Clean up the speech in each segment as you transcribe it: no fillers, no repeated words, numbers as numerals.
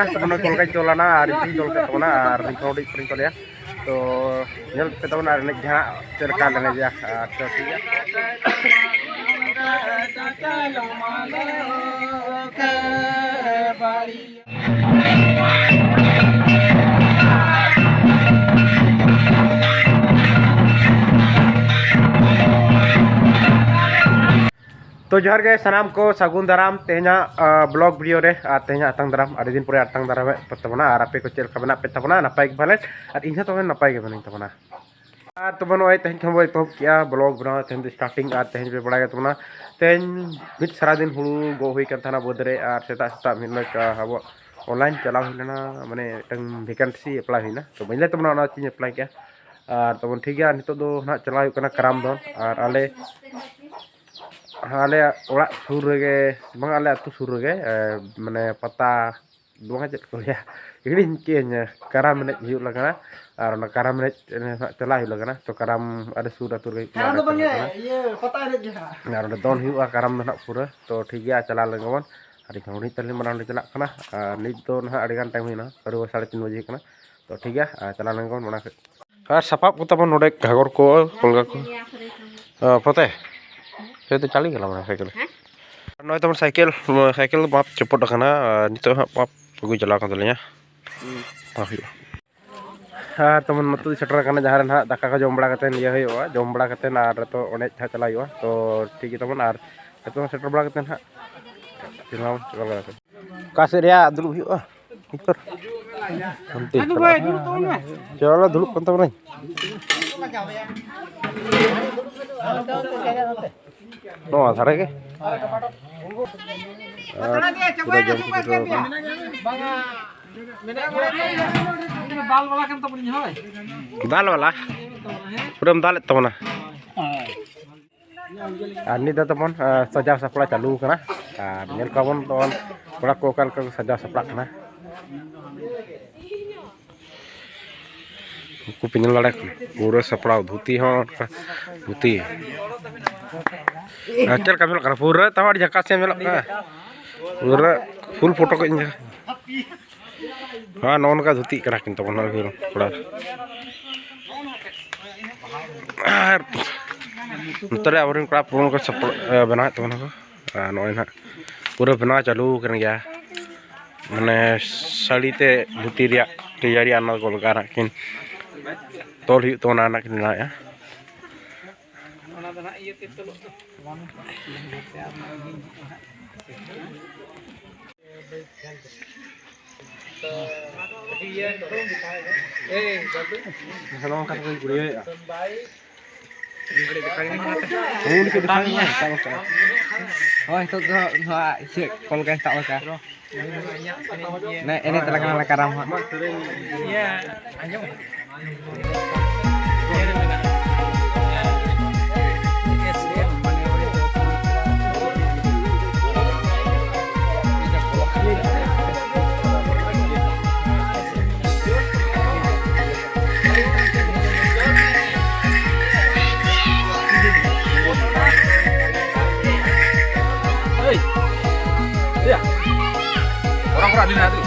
Teman kolkai colana hari ini col ketona hari pring ya. To nyel ketona hari ini jahat cerkan dan aja ya. तो जोहार गे सानाम को सागुन दाराम तेहना blog video रे तेहना आतंग दाराम आदि दिन पुरे आतंग दाराम तबना और आपे को चेल का बना पे तबना नपाय के भले और इन तो नपाय के बने तबना और तबन ओय तेहन खबो तो किया ब्लॉग बना तेहन स्टार्टिंग और तेहन पे बड़ा तबना तेहन मिट सारा दिन हुड़ू गो हुई कर थाना बोदरे और सेता सेता मिन अब ऑनलाइन चलाव हिलना माने टंग वैकेंसी अप्लाई हिना तो बइले तबना ना चीज अप्लाई किया और तबन ठीक गया नितो दो ना चलाव कना कराम दो और आले आले ओड़ा सुर रे बंग आले अतु सुर रे माने पता बंग चेत को या इडिन के कराम ने हिउ लगना और ना कराम ने चला हिउ लगना तो कराम अरे सुर अतु रे कराम तो बंग ये पता ने जहा और दोन हिउ कराम ना पूरा तो ठीक गया चला लगवन अरे घोड़ी तले मना ले चला कना नित तो ना अड़ी गान टाइम हिना करो 3:30 बजे कना तो ठीक गया चला लगवन मना और सपाप को तब नोडे घागर को कोलगा को पते तो चाली गला माने साइकिल नय तमन साइकिल बाप चपट खाना नितो बाप पगु चला का दलिया बाही तमन मतु सेटर खाना जहां ना दाका का जम बड़ा कते लिया होयो जम बड़ा कते ना तो ओने चला होयो तो ठीक है तमन और तो सेटर बड़ा कते ना तिनाम चला का से रिया दुलु होयो ऊपर अनु भाई दुलु तो ना चलो दुलु कोन तमन no thare ke dal wala puram dal tamana ani da tamon sajau sapla chalu kana nel kabon ton kora ko kal ka sajau sapla kana ku pinjal lada pura sapla dhuti ho dhuti चल का मिलक पूरा तवाड़ जका से मिलक पूरा full photo को इंजा हां non का धुती करा किन तबन फिर थोड़ा नतरे आवरिन कड़ा पूर्ण को सप बना तबन को नॉय ना पूरा बना चालू कर गया माने साड़ी ते धुती रिया तैयारी आना को लगा किन तोल ही तो ना किन ना या hello kan ko guri ya oh itu si kolgas tak ka nah ini telah karam iya anjing orang-orang di sana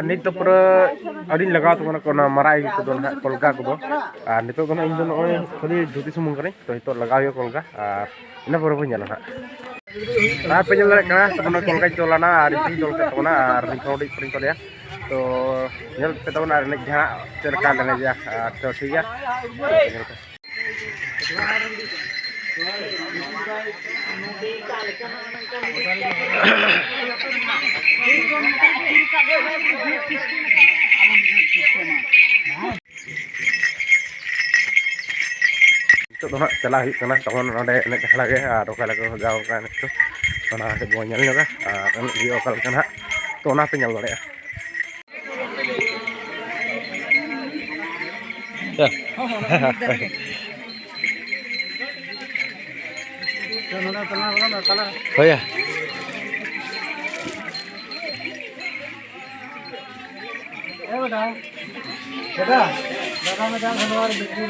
नित तो पूरा अड़ी लगा तो कोना मराई को दो ना कोलगा को और नितो को इन दो ओय खाली धुती सुमुंग करे तो हितो लगा हो कोलगा और इना पर बन जाला ना पे जल का तो कोलगा चलाना और इसी जल के तोना और रिकॉर्ड प्रिंट कर तो जल पे तो ना ने जहां सरकार ने जा तो ठीक है nitu tuh nak celah hit karena tahun ada enek lagi atau kalau ke gaul kan itu karena ada bonyolnya kan kan di okal kan hak tuh nak tinggal boleh ya oh ya udah. Udah. Dalam macam keluar bikin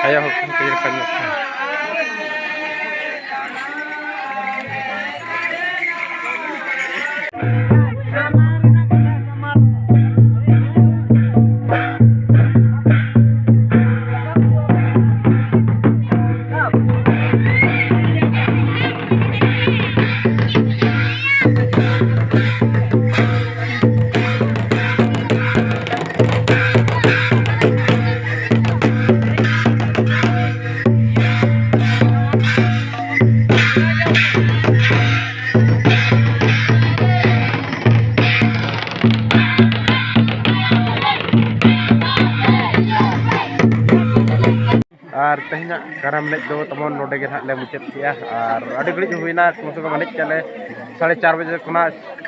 Ayo kayaknya और तेहना करम एनेज दो तमन नोडे गे ले मुचाद किया और अड़ी घड़ी हुईना कम से कम एनेज चले 4:30 बजे खुना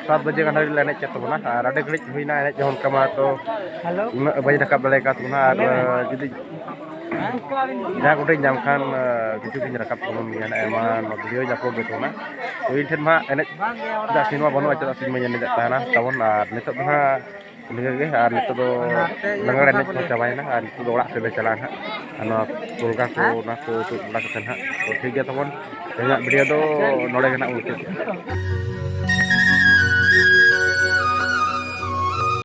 7 बजे गान ले एनेज तबना और अड़ी घड़ी हुईना एनेज जौन कमा तो हेलो बज रकाब दड़े का तबना और जुदी जहाँ गोटे नाम खान किचु दिन रकाब तबन गया एमा वीडियो अपलोड बेतोना तो इन ठेन मा एनेज दा सिनेमा बनु चला सिनेमा एनेज ताना तबन और नितो दा निगे और नितो दो लंगड़ एनेज को चाबायना और नितो दो ओड़ा से चला ना ana pulga ko na ko tu la ka tan ha to ठीक है तबन वीडियो दो नोड़े गना मुचाद